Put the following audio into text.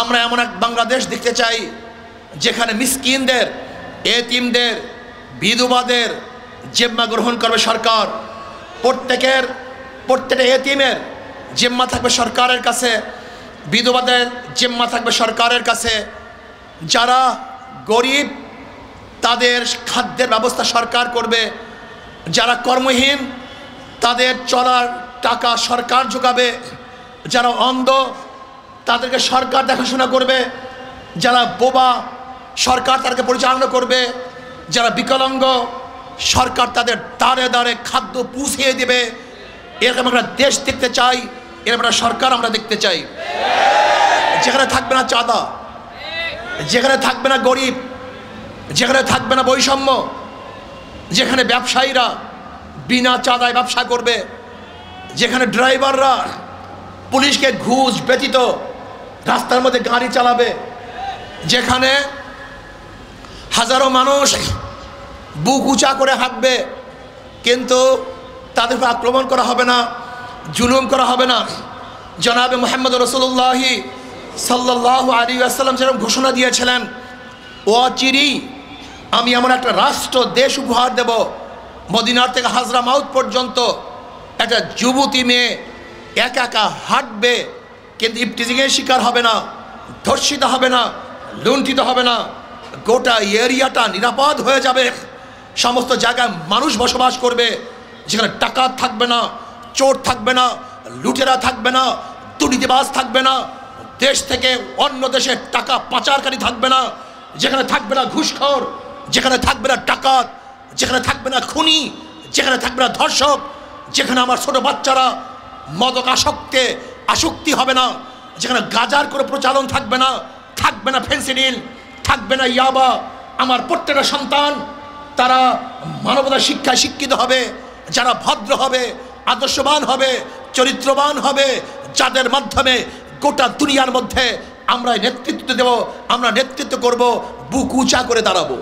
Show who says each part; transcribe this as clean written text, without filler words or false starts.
Speaker 1: আমরা এমন এক বাংলাদেশ দেখতে চাই যেখানে মিসকিনদের, এতিমদের, বিধবাদের জিম্মা গ্রহণ করবে সরকার। প্রত্যেকটা এতিমের জিম্মা থাকবে সরকারের কাছে, বিধবাদের জিম্মা থাকবে সরকারের কাছে। যারা গরিব তাদের খাদ্যের ব্যবস্থা সরকার করবে, যারা কর্মহীন তাদের চলার টাকা সরকার যোগাবে, যারা অন্ধ তাদেরকে সরকার দেখাশোনা করবে, যারা বোবা সরকার তাদেরকে পরিচালনা করবে, যারা বিকলাঙ্গ সরকার তাদের দাঁড়ে দাঁড়ে খাদ্য পৌঁছিয়ে দেবে। এরকম একটা দেশ দেখতে চাই, এরকম একটা সরকার আমরা দেখতে চাই, যেখানে থাকবে না চাঁদা, যেখানে থাকবে না গরিব, যেখানে থাকবে না বৈষম্য, যেখানে ব্যবসায়ীরা বিনা চাঁদায় ব্যবসা করবে, যেখানে ড্রাইভাররা পুলিশকে ঘুষ ব্যতীত রাস্তার মধ্যে গাড়ি চালাবে, যেখানে হাজারো মানুষ বুক উঁচা করে হাঁটবে কিন্তু তাদের উপর আক্রমণ করা হবে না, জুলুম করা হবে না। জনাবে মুহাম্মদ রাসূলুল্লাহ সাল্লাল্লাহু আলাইহি ওয়াসাল্লাম যেরকম ঘোষণা দিয়েছিলেন, অচিরেই আমি এমন একটা রাষ্ট্র দেশ উপহার দেব, মদিনার থেকে হাজরামাউত পর্যন্ত একটা যুবতী মেয়ে একা একা হাঁটবে কিন্তু ইফতিজিংয়ের শিকার হবে না, ধর্ষিত হবে না, লুণ্ঠিত হবে না। গোটা এরিয়াটা নিরাপদ হয়ে যাবে, সমস্ত জায়গায় মানুষ বসবাস করবে, যেখানে ডাকাত থাকবে না, চোর থাকবে না, লুটেরা থাকবে না, দুর্নীতিবাজ থাকবে না, দেশ থেকে অন্য দেশে টাকা পাচারকারী থাকবে না, যেখানে থাকবে না ঘুষখোর, যেখানে থাকবে না ডাকাত, যেখানে থাকবে না খুনি, যেখানে থাকবে না ধর্ষক, যেখানে আমার ছোট বাচ্চারা মদক আসক্তি হবে না, যেখানে গাঁজার কোনো প্রচলন থাকবে না, থাকবে না ফেন্সিডিল, থাকবে না ইয়াবা। আমার প্রত্যেকটা সন্তান তারা মানবতা শিক্ষায় শিক্ষিত হবে, যারা ভদ্র হবে, আদর্শবান হবে, চরিত্রবান হবে, যাদের মাধ্যমে গোটা দুনিয়ার মধ্যে আমরা নেতৃত্ব দেব, আমরা নেতৃত্ব করব, বুক উঁচা করে দাঁড়াবো।